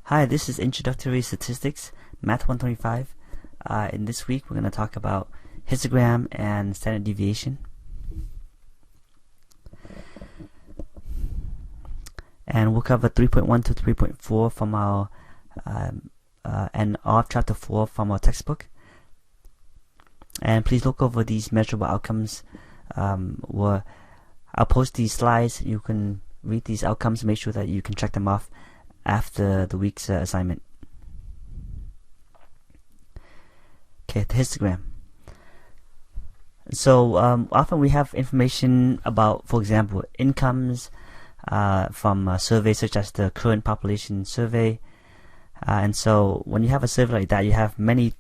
Hi, this is Introductory Statistics, Math 125. In this week, we're going to talk about histogram and standard deviation. And we'll cover 3.1 to 3.4 from our and of chapter 4 from our textbook. And please look over these measurable outcomes. I'll post these slides. You can read these outcomes. Make sure that you can check them off after the week's assignment. Okay, the histogram. So often we have information about, for example, incomes from surveys such as the current population survey. And so when you have a survey like that, you have many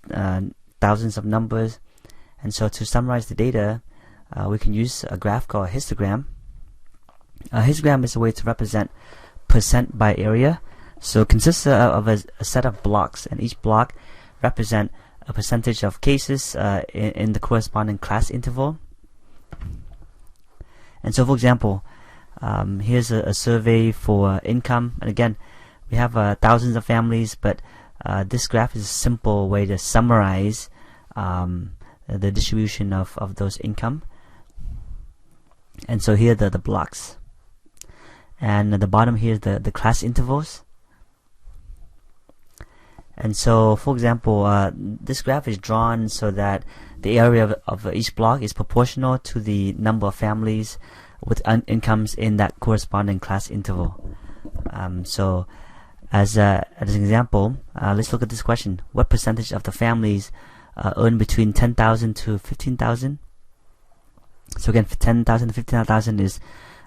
thousands of numbers. And so to summarize the data, we can use a graph called a histogram. A histogram is a way to represent percent by area. So it consists of a set of blocks, and each block represent a percentage of cases in the corresponding class interval. And so, for example, here's a survey for income, and again, we have thousands of families, but this graph is a simple way to summarize the distribution of those income. And so here are the blocks, and at the bottom here is the class intervals. And so, for example, this graph is drawn so that the area of each block is proportional to the number of families with incomes in that corresponding class interval. So, as an example, let's look at this question. What percentage of the families earn between 10,000 to 15,000? So again, 10,000 to 15,000 is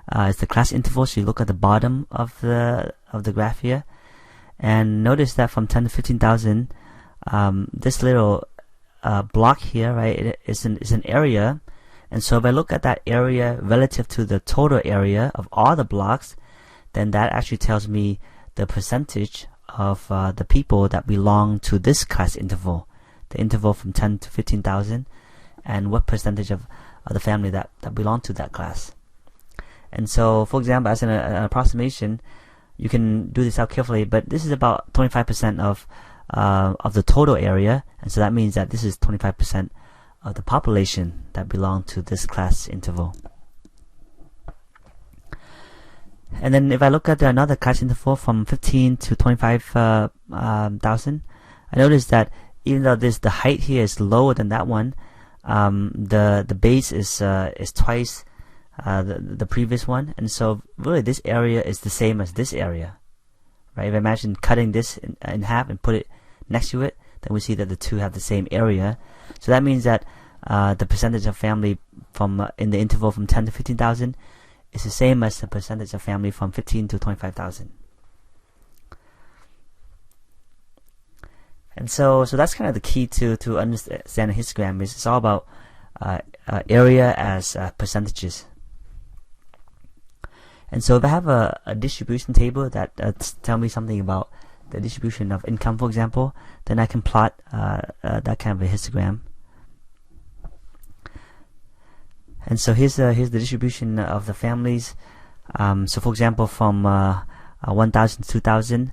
the class interval. So you look at the bottom of the graph here. And notice that from 10 to 15,000, this little block here, right, is an area. And so if I look at that area relative to the total area of all the blocks, then that actually tells me the percentage of the people that belong to this class interval, the interval from 10 to 15,000, and what percentage of the family that belong to that class. And so, for example, as an approximation, you can do this out carefully, but this is about 25% of the total area, and so that means that this is 25% of the population that belong to this class interval. And then if I look at another class interval from 15 to 25,000, I notice that even though the height here is lower than that one, the base is twice the previous one, and so really this area is the same as this area, right? If I imagine cutting this in half and put it next to it, then we see that the two have the same area. So that means that the percentage of family from in the interval from 10 to 15,000 is the same as the percentage of family from 15 to 25,000. And so that's kind of the key to understand a histogram. Is it's all about area as percentages. And so if I have a distribution table that tell me something about the distribution of income, for example, then I can plot that kind of a histogram. And so here's the distribution of the families. So for example, from 1,000 to 2,000,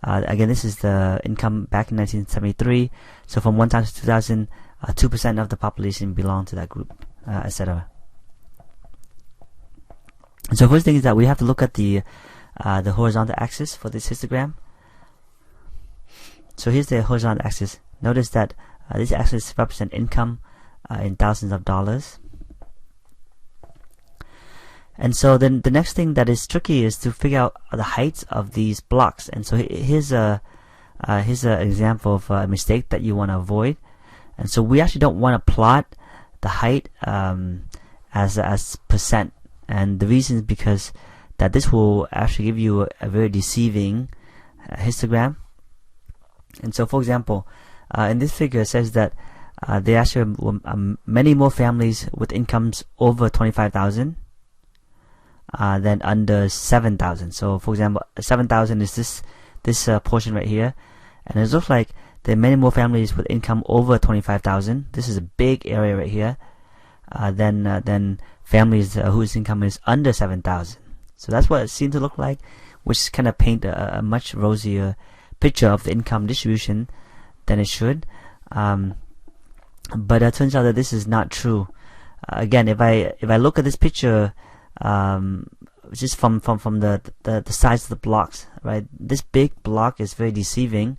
again, this is the income back in 1973. So from 1,000 to 2,000, 2% of the population belong to that group, etc. And so first thing is that we have to look at the horizontal axis for this histogram. So here's the horizontal axis. Notice that this axis represents income in thousands of dollars. And so then the next thing that is tricky is to figure out the heights of these blocks. And so here's an example of a mistake that you want to avoid. And so we actually don't want to plot the height as percent. And the reason is because that this will actually give you a very deceiving histogram. And so, for example, in this figure it says that there actually many more families with incomes over 25,000 than under 7,000. So, for example, 7,000 is this portion right here, and it looks like there are many more families with income over 25,000. This is a big area right here. Than families whose income is under 7,000. So that's what it seemed to look like, which kind of paint a much rosier picture of the income distribution than it should. But it turns out that this is not true. Again, if I look at this picture, just from the size of the blocks, right? This big block is very deceiving,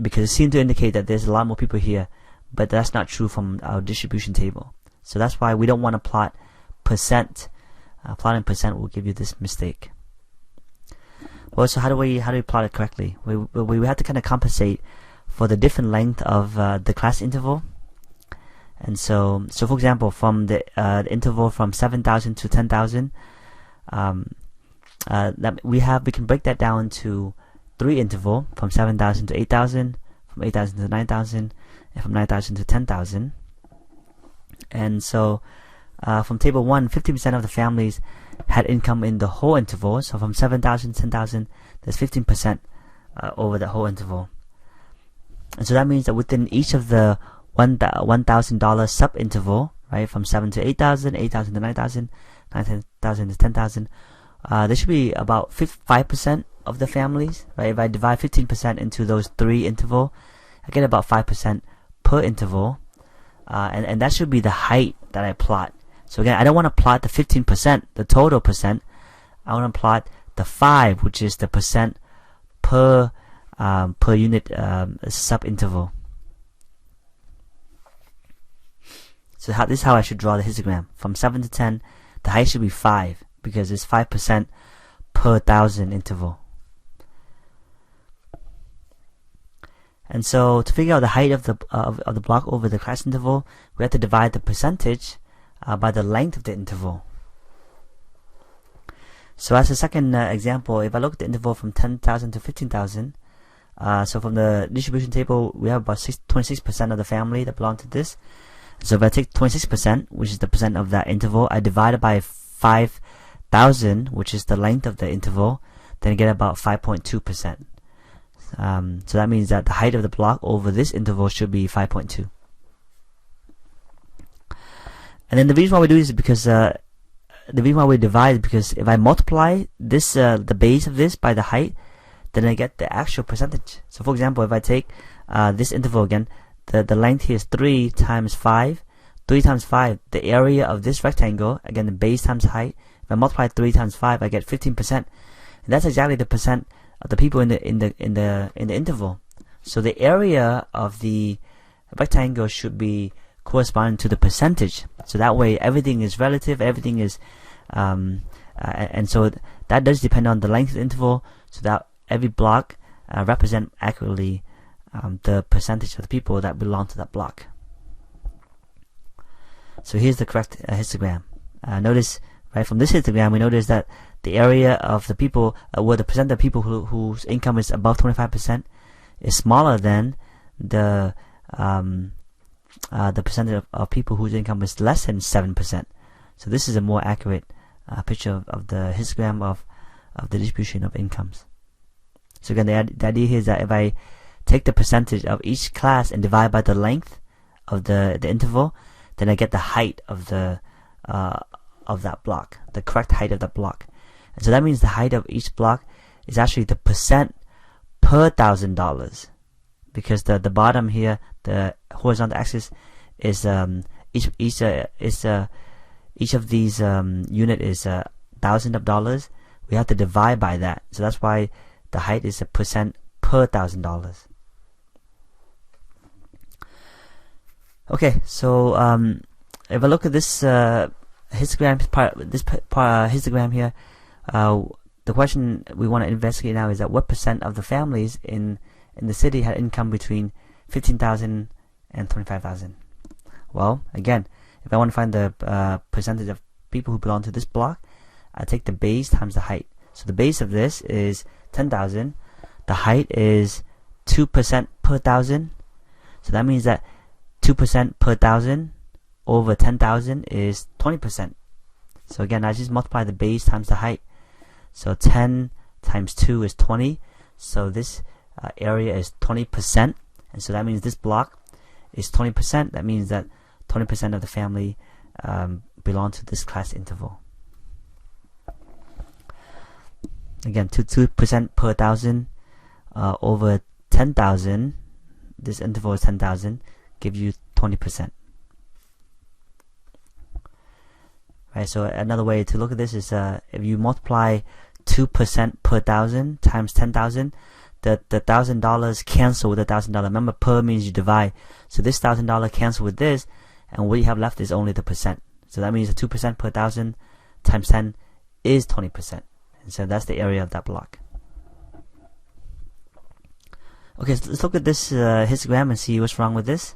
because it seems to indicate that there's a lot more people here, but that's not true from our distribution table. So that's why we don't want to plot percent. Plotting percent will give you this mistake. Well, so how do we plot it correctly? We have to kind of compensate for the different length of the class interval. And so for example, from the interval from 7,000 to 10,000, that we can break that down to 3 interval, from 7,000 to 8,000, from 8,000 to 9,000, and from 9,000 to 10,000. And so from table 1, 50% of the families had income in the whole interval. So from 7,000 to 10,000, there's 15% over the whole interval. And so that means that within each of the $1,000 sub-interval, right, from 7 to 8,000, 8,000 to 9,000, 9,000 to 10,000, there should be about 5% of the families, right? If I divide 15% into those 3 interval, I get about 5% per interval, and that should be the height that I plot. So again, I don't want to plot the 15%, the total percent. I want to plot the 5, which is the percent per unit sub-interval. So this is how I should draw the histogram. From 7 to 10, the height should be 5, because it's 5% per 1,000 interval. And so to figure out the height of the block over the class interval, we have to divide the percentage by the length of the interval. So as a second example, if I look at the interval from 10,000 to 15,000, so from the distribution table, we have about 26% of the family that belong to this. So if I take 26%, which is the percent of that interval, I divide it by 5,000, which is the length of the interval, then I get about 5.2%. So that means that the height of the block over this interval should be 5.2. And then the reason why we do this is because the reason why we divide is because if I multiply this the base of this by the height, then I get the actual percentage. So for example, if I take this interval again, the length here is 3 times 5. 3 times 5, the area of this rectangle, again the base times height. If I multiply 3 times 5, I get 15%. And that's exactly the percent of the people in the interval. So the area of the rectangle should be corresponding to the percentage. So that way everything is relative, everything is and so that does depend on the length of the interval, so that every block represent accurately the percentage of the people that belong to that block. So here's the correct histogram. Notice, right, from this histogram, we notice that the area of the people, where the percent of people whose income is above 25% is smaller than the percentage of people whose income is less than 7%. So this is a more accurate picture of the histogram of the distribution of incomes. So again, the idea here is that if I take the percentage of each class and divide by the length of the interval, then I get the height of the of that block, the correct height of that block. And so that means the height of each block is actually the percent per $1,000, because the bottom here, the horizontal axis, is each of these unit is $1,000. We have to divide by that, so that's why the height is a percent per $1,000. Okay, so if I look at this histogram histogram here, the question we want to investigate now is that what percent of the families in the city had income between 15,000 and 25,000? Well, again, if I want to find the percentage of people who belong to this block, I take the base times the height. So the base of this is 10,000. The height is 2% per 1,000. So that means that 2% per 1,000 over 10,000 is 20%. So again, I just multiply the base times the height. So 10 times 2 is 20. So this area is 20%. And so that means this block is 20%. That means that 20% of the family belong to this class interval. Again, 2% per 1,000 over 10,000, this interval is 10,000, give you 20%. Right, so another way to look at this is if you multiply 2% per thousand times 10,000, the $1,000 cancel with the $1,000. Remember, per means you divide. So this $1,000 cancel with this, and what you have left is only the percent. So that means the 2% per thousand times 10 is 20%. And so that's the area of that block. Okay, so let's look at this histogram and see what's wrong with this.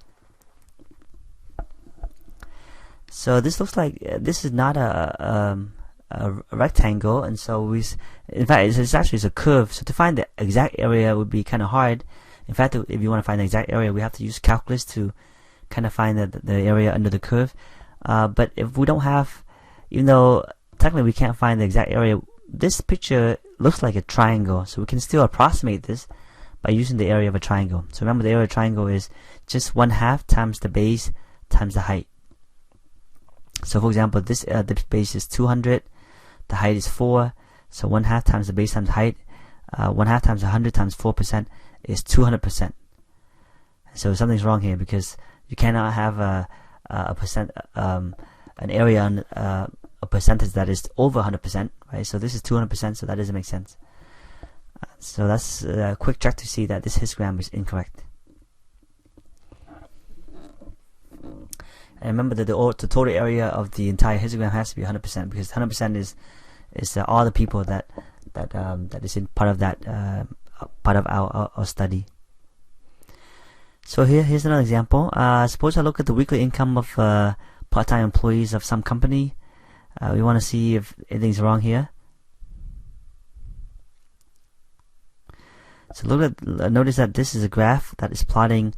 So this looks like this is not a rectangle, and so in fact it's actually a curve. So to find the exact area would be kind of hard. In fact, if you want to find the exact area, we have to use calculus to kind of find the area under the curve. But if we don't have, even though technically we can't find the exact area, this picture looks like a triangle, so we can still approximate this by using the area of a triangle. So remember, the area of a triangle is just 1/2 times the base times the height. So for example, this the base is 200, the height is 4, so 1/2 times the base times the height, 1/2 times 100 times 4% is 200%. So something's wrong here, because you cannot have an area on a percentage that is over 100%, right? So this is 200%, so that doesn't make sense. So that's a quick check to see that this histogram is incorrect. And remember that the total area of the entire histogram has to be 100%, because 100% is all the people that is in part of that part of our study. So here's another example. Suppose I look at the weekly income of part-time employees of some company. We want to see if anything's wrong here. So notice that this is a graph that is plotting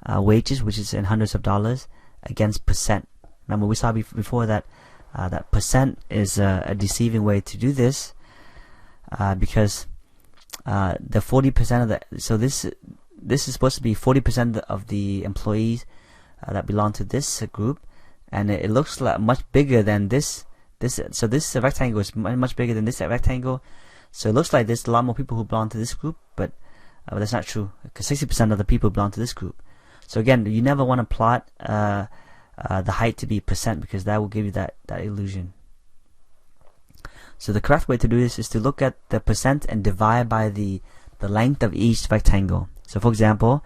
wages, which is in hundreds of dollars, against percent. Remember, we saw before that that percent is a deceiving way to do this, because the 40% of the, so this is supposed to be 40% of the employees that belong to this group, and it looks like much bigger than this. So this rectangle is much bigger than this rectangle. So it looks like there's a lot more people who belong to this group, but that's not true, because 60% of the people belong to this group. So again, you never want to plot the height to be percent, because that will give you that illusion. So the correct way to do this is to look at the percent and divide by the length of each rectangle. So for example,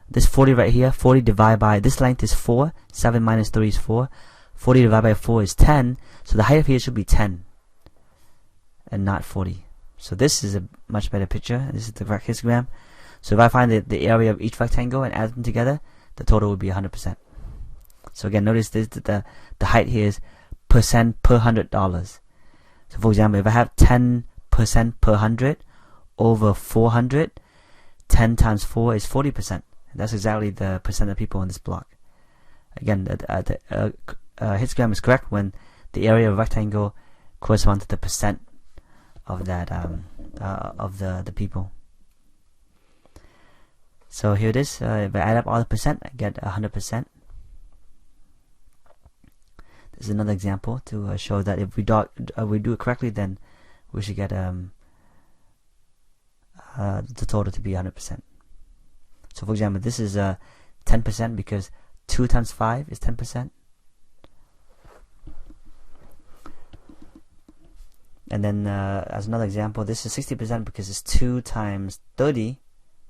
this 40 right here, 40 divided by, this length is 4, 7 minus 3 is 4, 40 divided by 4 is 10, so the height of here should be 10 and not 40. So this is a much better picture. This is the correct histogram. So if I find the area of each rectangle and add them together, the total would be 100%. So again, notice this, the height here is percent per $100. So for example, if I have 10% per 100 over 400, 10 times 4 is 40%. That's exactly the percent of people in this block. Again, the histogram is correct when the area of a rectangle corresponds to the percent of that of the people. So here it is. If I add up all the percent, I get 100%. This is another example to show that if we do it correctly, then we should get the total to be 100%. So for example, this is 10% because 2 times 5 is 10%. And then as another example, this is 60% because it's 2 times 30,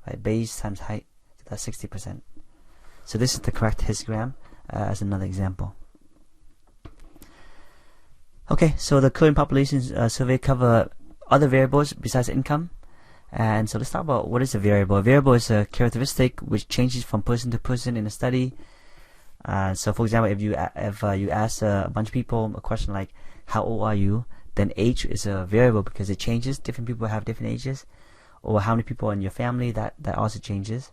right? Base times height, so that's 60%. So this is the correct histogram as another example. Okay, so the current population survey cover other variables besides income. And so let's talk about what is a variable. A variable is a characteristic which changes from person to person in a study. So for example, if you ask a bunch of people a question like, how old are you? Then age is a variable because it changes. Different people have different ages. Or how many people in your family, that also changes.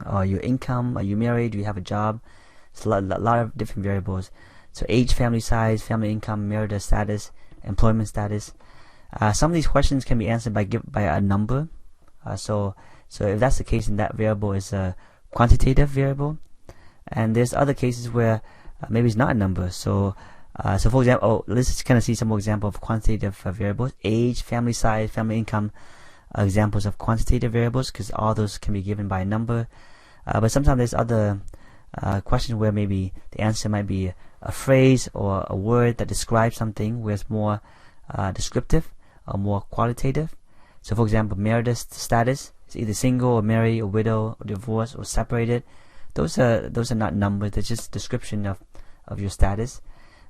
Or your income, are you married, do you have a job? It's a lot of different variables. So age, family size, family income, marital status, employment status. Some of these questions can be answered by a number. So if that's the case, then that variable is a quantitative variable. And there's other cases where maybe it's not a number. So for example, let's just kind of see some more example of quantitative variables. Age, family size, family income. examples of quantitative variables, because all those can be given by a number. But sometimes there's other questions where maybe the answer might be a phrase or a word that describes something, where it's more descriptive or more qualitative. So for example, marital status is either single or married or widow or divorced or separated. Those are not numbers, they're just description of your status.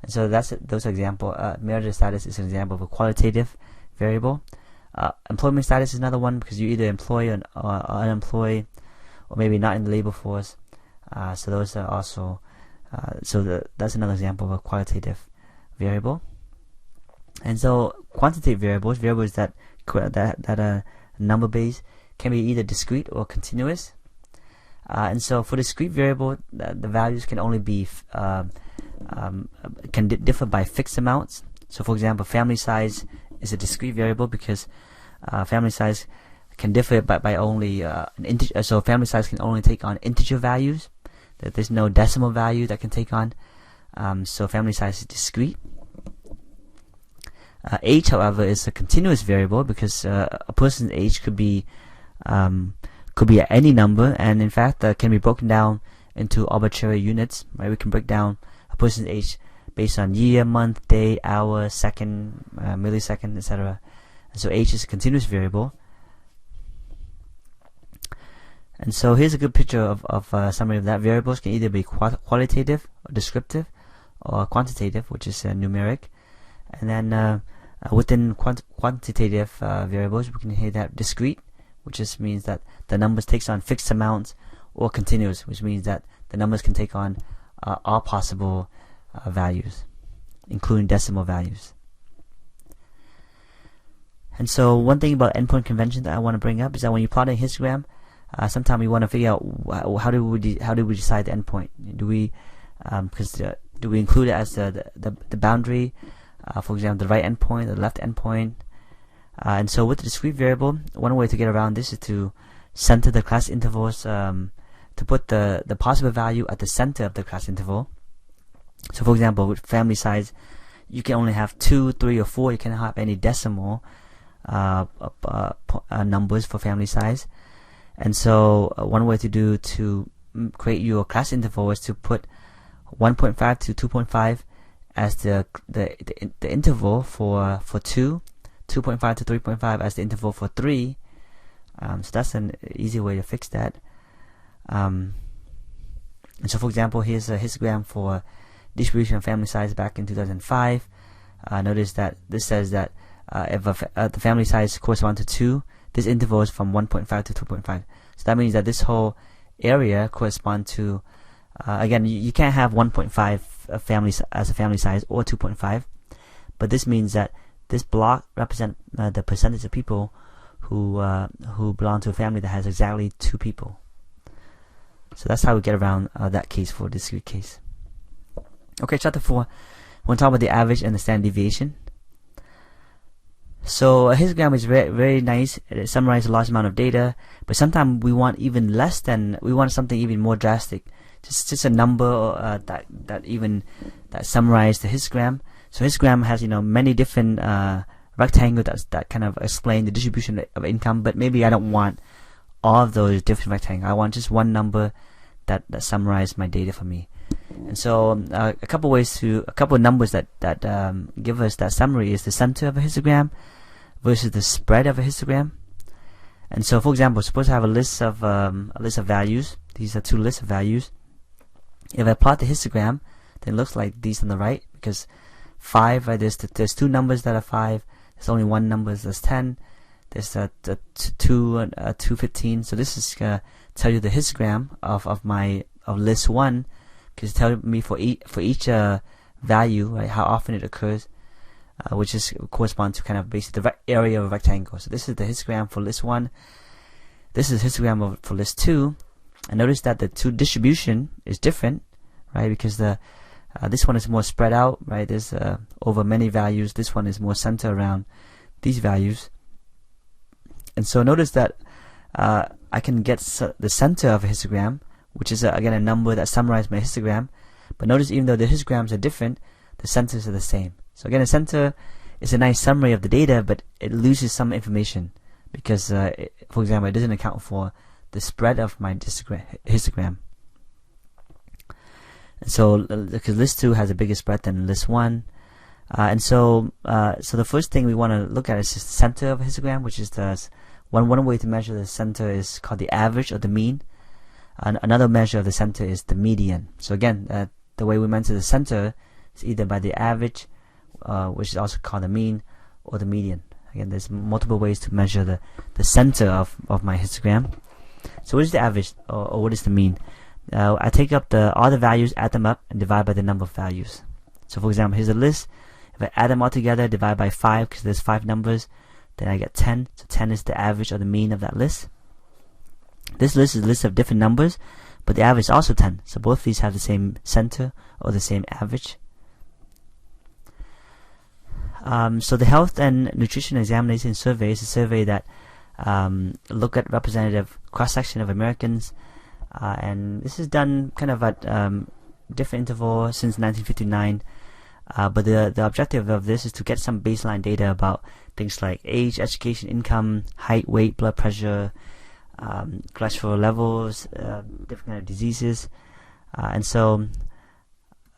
And so those are example. Marital status is an example of a qualitative variable. Employment status is another one, because you either employed or unemployed, or maybe not in the labor force. So those are also that's another example of a qualitative variable. And so quantitative variables that are number based, can be either discrete or continuous. And so for discrete variable, the values can only be can differ by fixed amounts. So for example, family size is a discrete variable, because family size can differ by only an integer. So family size can only take on integer values. That there's no decimal value that can take on. So family size is discrete. Age, however, is a continuous variable, because a person's age could be any number, and in fact can be broken down into arbitrary units. Right? We can break down a person's age based on year, month, day, hour, second, millisecond, etc. So age is a continuous variable. And so here's a good picture of a summary of that. Variables can either be qualitative or descriptive, or quantitative, which is numeric. And then within quantitative variables, we can hear that discrete, which just means that the numbers takes on fixed amounts, or continuous, which means that the numbers can take on all possible values, including decimal values. And so one thing about endpoint convention that I want to bring up is that when you plot a histogram, sometimes we want to figure out how do we decide the endpoint. Do we do we include it as the boundary, for example, the right endpoint, the left endpoint? And so with the discrete variable, one way to get around this is to center the class intervals, to put the possible value at the center of the class interval. So for example, with family size, you can only have 2, 3, or 4. You cannot have any decimal numbers for family size. And so one way to create your class interval is to put 1.5 to 2.5 as the interval for 2, 2.5 to 3.5 as the interval for 3. So that's an easy way to fix that. And so for example, here's a histogram for distribution of family size back in 2005. Notice that this says that if the family size corresponds to 2, this interval is from 1.5 to 2.5. So that means that this whole area corresponds to, again, you can't have 1.5 family as a family size, or 2.5, but this means that this block represents the percentage of people who belong to a family that has exactly 2 people. So that's how we get around that case for discrete case. Okay, chapter 4. We'll talk about the average and the standard deviation. So a histogram is very, very nice. It summarizes a large amount of data, but sometimes we want even less than, we want something even more drastic. Just a number that summarizes the histogram. So histogram has many different rectangles that kind of explain the distribution of income, but maybe I don't want all of those different rectangles. I want just one number that summarizes my data for me. And so a couple of numbers that give us that summary is the center of a histogram versus the spread of a histogram. And so, for example, suppose I have a list of values. These are 2 lists of values. If I plot the histogram, then it looks like these on the right, because 5, right? There's 2 numbers that are 5. There's only one number that's 10. There's 2 and 215. So this is tell you the histogram of list 1. Because it tells me for each value, right, how often it occurs, which is corresponds to kind of basically the area of a rectangle. So this is the histogram for list 1. This is histogram for list 2. And notice that the 2 distribution is different, right? Because this one is more spread out, right? There's over many values. This one is more centered around these values. And so notice that I can get the center of a histogram, which is again a number that summarizes my histogram. But notice, even though the histograms are different, the centers are the same. So again, the center is a nice summary of the data, but it loses some information. because, for example, it doesn't account for the spread of my histogram. And so, because list 2 has a bigger spread than list 1, and so the first thing we want to look at is just the center of a histogram, which is the one way to measure the center is called the average or the mean. And another measure of the center is the median. So again, the way we measure the center is either by the average, which is also called the mean, or the median. Again, there's multiple ways to measure the center of my histogram. So what is the average, or what is the mean? I take up all the values, add them up, and divide by the number of values. So for example, here's a list. If I add them all together, divide by 5, because there's 5 numbers, then I get 10. So 10 is the average or the mean of that list. This list is a list of different numbers, but the average is also 10. So both of these have the same center or the same average. So the Health and Nutrition Examination Survey is a survey that look at representative cross-section of Americans, and this is done kind of at different intervals since 1959. But the objective of this is to get some baseline data about things like age, education, income, height, weight, blood pressure, cholesterol levels, different kind of diseases, and so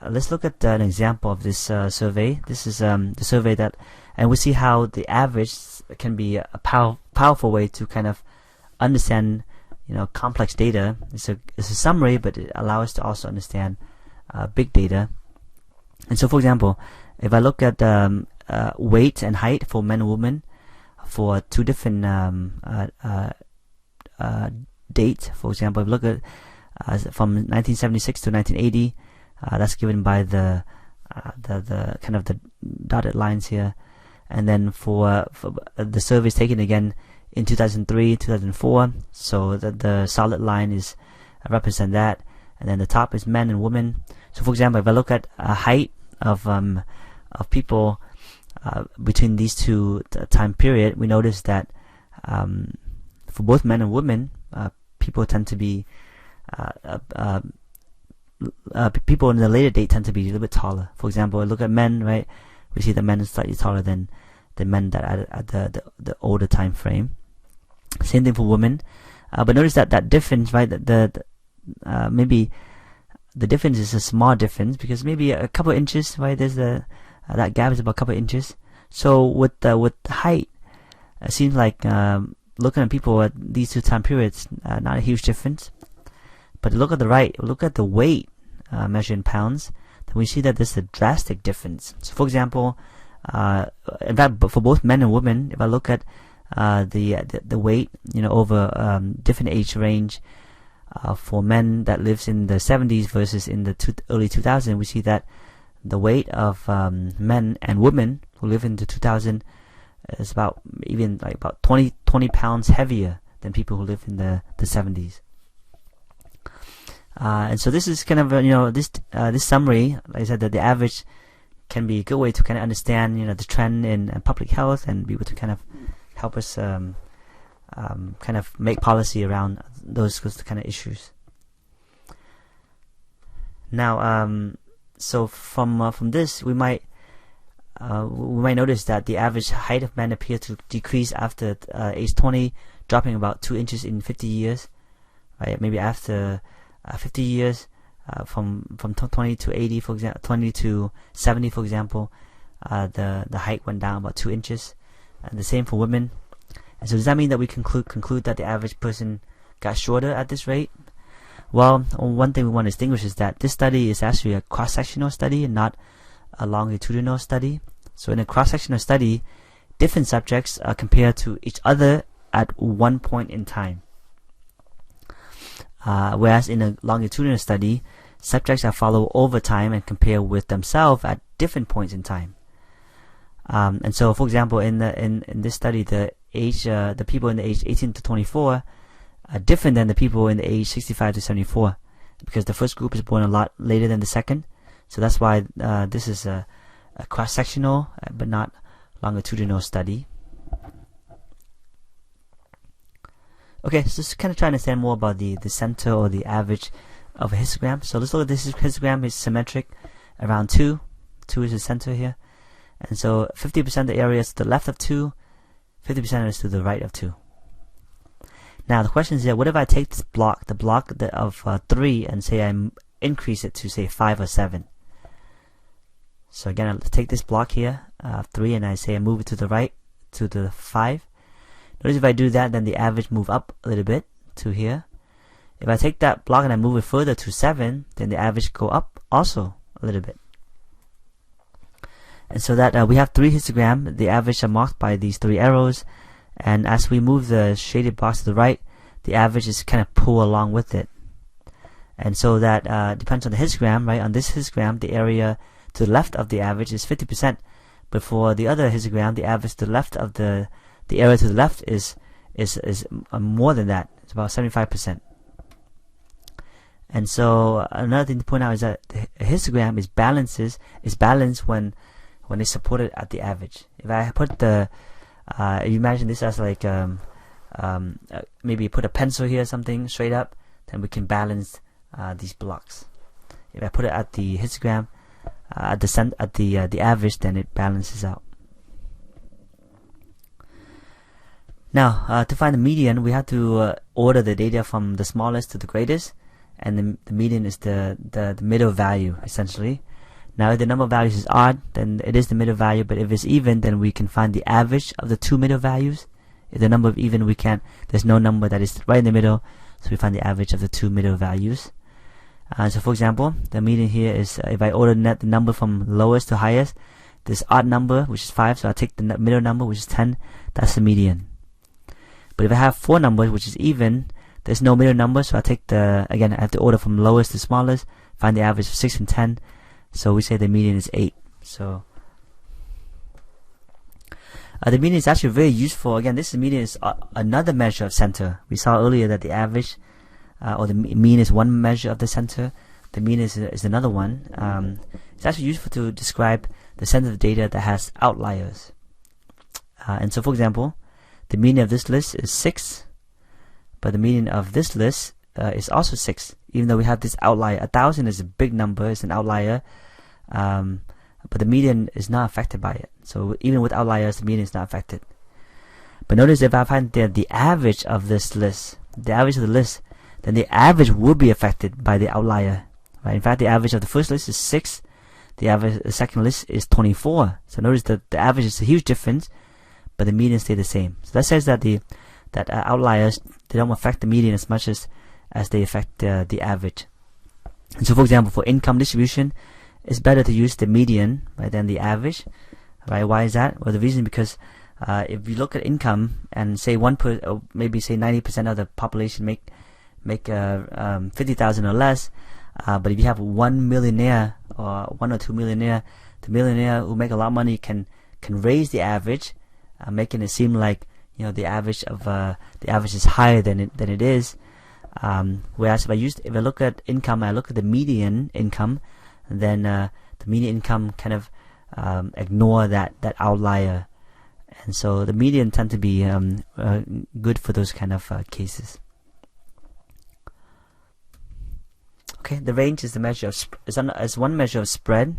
let's look at an example of this survey. This is the survey that, and we see how the average can be a powerful way to kind of understand, complex data. It's a summary, but it allows us to also understand big data. And so, for example, if I look at weight and height for men and women for 2 different dates, for example, if I look at from 1976 to 1980, that's given by the kind of the dotted lines here, and then for the surveys taken again in 2003, 2004, so the solid line is represent that, and then the top is men and women. So, for example, if I look at height of people between these 2 time period, we notice that for both men and women, people tend to be people in the later date tend to be a little bit taller. For example, look at men, right? We see that men are slightly taller than the men that at the older time frame. Same thing for women, but notice that difference, right? Maybe the difference is a small difference, because maybe a couple of inches, right? There's that gap is about a couple of inches. So with height, it seems like looking at people at these 2 time periods, not a huge difference. But look at the right, look at the weight measured in pounds, then we see that there's a drastic difference. So, for example, in fact, for both men and women, if I look at the weight, over different age range, for men that lives in the 70s versus in the early 2000s, we see that the weight of men and women who live in the 2000 is about 20 pounds heavier than people who live in the 70s. And so this is kind of this summary. Like I said, that the average can be a good way to kind of understand the trend in public health, and be able to kind of help us kind of make policy around those kind of issues. Now, so from this, we might notice that the average height of men appears to decrease after age 20, dropping about 2 inches in 50 years. Right? Maybe after 50 years, from 20 to 80, for example, 20 to 70, for example, the height went down about 2 inches, and the same for women. And so, does that mean that we conclude that the average person got shorter at this rate? Well, one thing we want to distinguish is that this study is actually a cross-sectional study and not a longitudinal study. So, in a cross-sectional study, different subjects are compared to each other at one point in time. Whereas in a longitudinal study, subjects are followed over time and compare with themselves at different points in time. And so, for example, in this study, the people in the age 18 to 24 are different than the people in the age 65 to 74, because the first group is born a lot later than the second. So that's why this is a cross-sectional but not longitudinal study. Okay, so just kind of try to understand more about the center or the average of a histogram. So let's look at this histogram. Is symmetric around 2. 2 is the center here. And so 50% of the area is to the left of 2, 50% is to the right of 2. Now the question is, what if I take this block, the block of 3, and say I increase it to say 5 or 7? So again, I'll take this block here, 3, and I say I move it to the right, to the 5. Notice if I do that, then the average move up a little bit to here. If I take that block and I move it further to 7, then the average go up also a little bit. And so that we have 3 histograms. The average are marked by these 3 arrows, and as we move the shaded box to the right, the average is kind of pull along with it. And so that depends on the histogram, right? On this histogram, the area to the left of the average is 50%, but for the other histogram, the average to the left of the area to the left is more than that. It's about 75%. And so another thing to point out is that the histogram is balanced when it's supported at the average. If I put the if you imagine this as like maybe put a pencil here or something straight up, then we can balance these blocks. If I put it at the histogram at the average, then it balances out. Now to find the median, we have to order the data from the smallest to the greatest, and the median is the middle value essentially. Now if the number of values is odd, then it is the middle value, but if it's even, then we can find the average of the 2 middle values. If the number of even, there's no number that is right in the middle, so we find the average of the 2 middle values. So for example, the median here is if I order the number from lowest to highest, this odd number, which is 5, so I take the middle number, which is 10, that's the median. But if I have 4 numbers, which is even, there's no middle number, so I take again, I have to order from lowest to smallest, find the average of 6 and 10, so we say the median is 8. So the median is actually very useful. Again, this median is another measure of center. We saw earlier that the average or the mean is one measure of the center. The mean is another one. It's actually useful to describe the center of data that has outliers. And so, for example, the median of this list is 6, but the median of this list is also 6, even though we have this outlier. 1,000 is a big number, it's an outlier, but the median is not affected by it. So even with outliers, the median is not affected. But notice if I find the average of this list, then the average will be affected by the outlier. Right? In fact, the average of the first list is 6. The average of the second list is 24. So notice that the average is a huge difference, but the median stay the same. So that says that outliers, they don't affect the median as much as they affect the average. And so, for example, for income distribution, it's better to use the median, right, than the average. Right? Why is that? Well, the reason because if you look at income and say maybe say 90% of the population make 50,000 or less, but if you have 1 millionaire or 1 or 2 millionaire, the millionaire who make a lot of money can raise the average, making it seem like the average is higher than it is. Whereas if I look at income, I look at the median income, then the median income kind of ignore that outlier, and so the median tend to be good for those kind of cases. Okay, the range is the measure of is one measure of spread.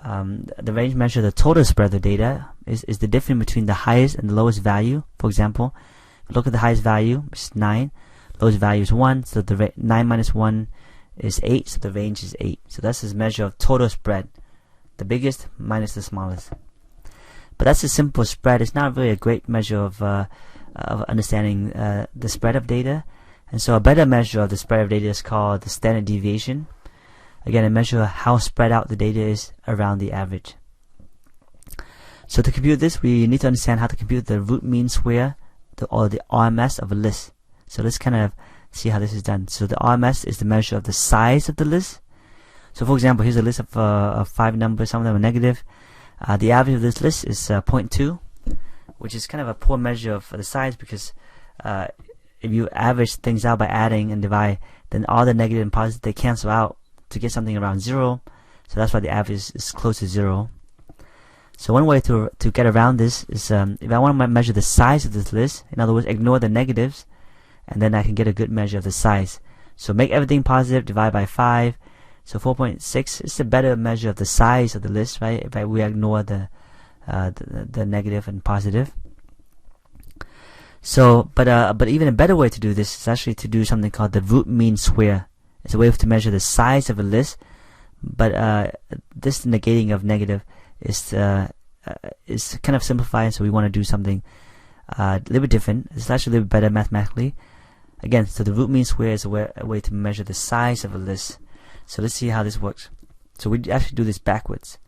The range measure the total spread of the data is the difference between the highest and the lowest value. For example, if you look at the highest value, which is 9, lowest value is 1, so the 9 minus 1 is 8, so the range is 8. So that's his measure of total spread, the biggest minus the smallest. But that's a simple spread. It's not really a great measure of understanding the spread of data. And so a better measure of the spread of data is called the standard deviation. Again, a measure of how spread out the data is around the average. So to compute this, we need to understand how to compute the root mean square or the RMS of a list. So let's kind of see how this is done. So the RMS is the measure of the size of the list. So for example, here's a list of 5 numbers, some of them are negative. The average of this list is 0.2, which is kind of a poor measure of the size, because if you average things out by adding and divide, then all the negative and positive, they cancel out to get something around 0. So that's why the average is close to 0. So one way to get around this is if I want to measure the size of this list, in other words, ignore the negatives, and then I can get a good measure of the size. So make everything positive, divide by 5. So 4.6 is a better measure of the size of the list, right? If we ignore the negative and positive. So, but even a better way to do this is actually to do something called the root mean square. It's a way to measure the size of a list, but this negating of negative is kind of simplified. So we want to do something a little bit different. It's actually a little bit better mathematically. Again, so the root mean square is a way to measure the size of a list. So let's see how this works. So we actually do this backwards.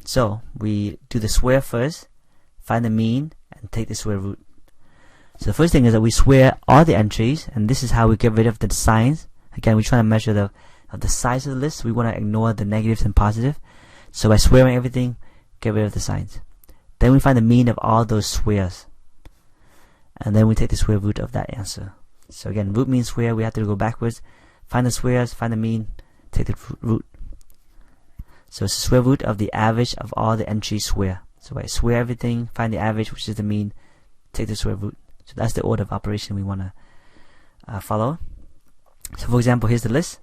So we do the square first, find the mean, and take the square root. So the first thing is that we square all the entries, and this is how we get rid of the signs. Again, we're trying to measure the size of the list. We want to ignore the negatives and positive. So by squaring everything, get rid of the signs. Then we find the mean of all those squares, and then we take the square root of that answer. So again, root mean square, we have to go backwards, find the squares, find the mean, take the root. So it's the square root of the average of all the entries square. So I square everything, find the average, which is the mean, take the square root. So that's the order of operation we want to follow. So for example, here's the list.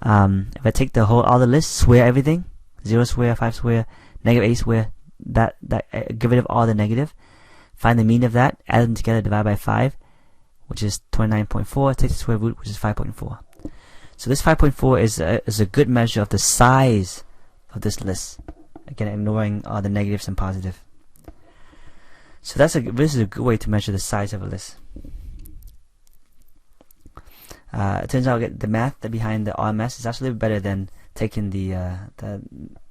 If I take all the list, square everything, 0 square, 5 square, negative 8 square, get rid of all the negative, find the mean of that, add them together, divide by 5, which is 29.4, take the square root, which is 5.4. So this 5.4 is a good measure of the size of this list. Again, ignoring all the negatives and positive. So this is a good way to measure the size of a list. It turns out the math behind the RMS is actually better than taking the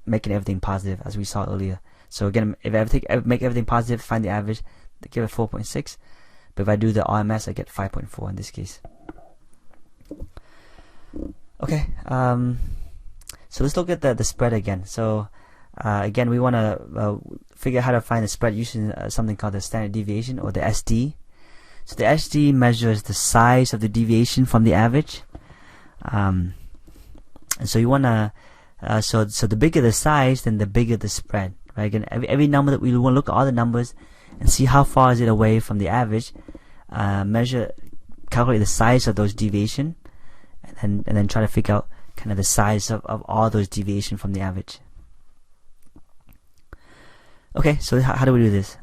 making everything positive, as we saw earlier. So again, if I make everything positive, find the average, give it 4.6. But if I do the RMS, I get 5.4 in this case. Okay. So let's look at the spread again. So again, we want to figure out how to find the spread using something called the standard deviation, or the SD. So the SD measures the size of the deviation from the average. And so you want to, so the bigger the size, then the bigger the spread. Right? Again, every number that we want to look at all the numbers and see how far is it away from the average. Calculate the size of those deviation, and then try to figure out kind of the size of all those deviation from the average. Okay, so how do we do this?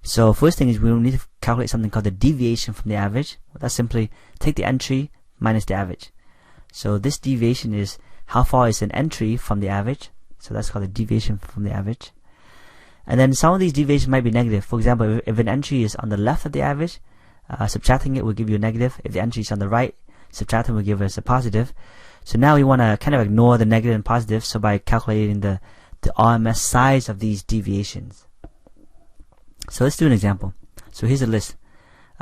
So first thing is we will need to calculate something called the deviation from the average. That's simply take the entry minus the average. So this deviation is how far is an entry from the average. So that's called the deviation from the average. And then some of these deviations might be negative. For example, if an entry is on the left of the average, subtracting it will give you a negative. If the entry is on the right, subtracting will give us a positive. So now we want to kind of ignore the negative and positive. So by calculating the RMS size of these deviations. So let's do an example. So here's a list.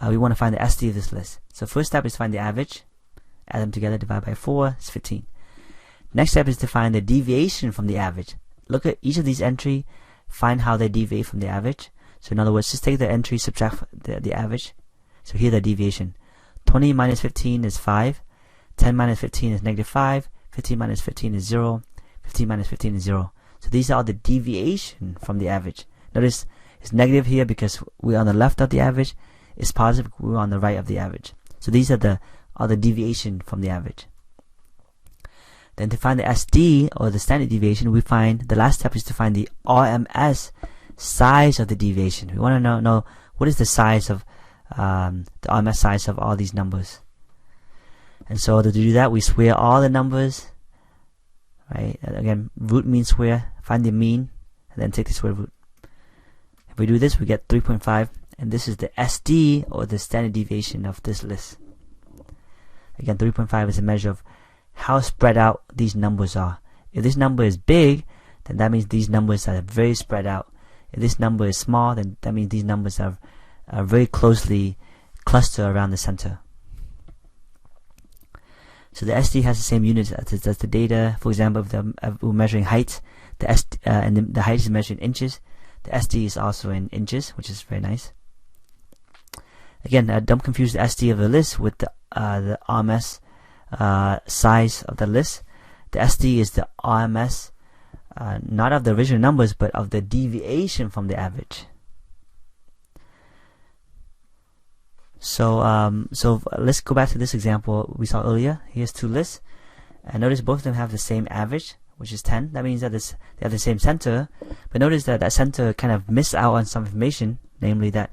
We want to find the SD of this list. So first step is to find the average. Add them together, divide by 4, it's 15. Next step is to find the deviation from the average. Look at each of these entries, find how they deviate from the average. So in other words, just take the entry, subtract the average. So here the deviation. 20 minus 15 is 5. 10 minus 15 is negative 5. 15 minus 15 is 0. 15 minus 15 is 0. So these are the deviation from the average. Notice it's negative here because we're on the left of the average. It's positive because we're on the right of the average. So these are the deviation from the average. Then to find the SD, or the standard deviation, we find the last step is to find the RMS size of the deviation. We want to know what is the size of the RMS size of all these numbers. And so to do that, we square all the numbers. Right? Again, root mean square, find the mean, and then take the square root. If we do this, we get 3.5, and this is the SD, or the standard deviation of this list. Again, 3.5 is a measure of how spread out these numbers are. If this number is big, then that means these numbers are very spread out. If this number is small, then that means these numbers are very closely clustered around the center. So the SD has the same units as the data. For example, if we're measuring height, and the height is measured in inches. The SD is also in inches, which is very nice. Again, don't confuse the SD of the list with the RMS size of the list. The SD is the RMS, not of the original numbers, but of the deviation from the average. So let's go back to this example we saw earlier. Here's two lists, and notice both of them have the same average, which is 10. That means that they have the same center, but notice that center kind of missed out on some information, namely that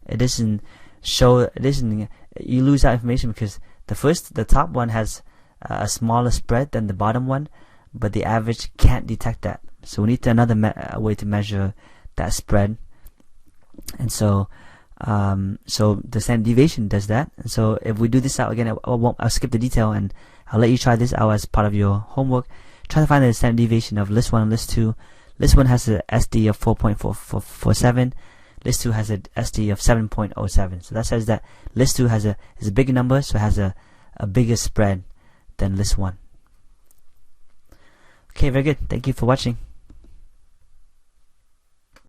it doesn't show. It doesn't. You lose out information because the top one has a smaller spread than the bottom one, but the average can't detect that. So we need another way to measure that spread. And so the standard deviation does that. And so if we do this out again, I'll skip the detail and I'll let you try this out as part of your homework. Try to find the standard deviation of list 1 and list 2. List 1 has a SD of 4.447. List 2 has a SD of 7.07. So that says that list 2 is a bigger number, so it has a bigger spread than list 1. Okay, very good. Thank you for watching.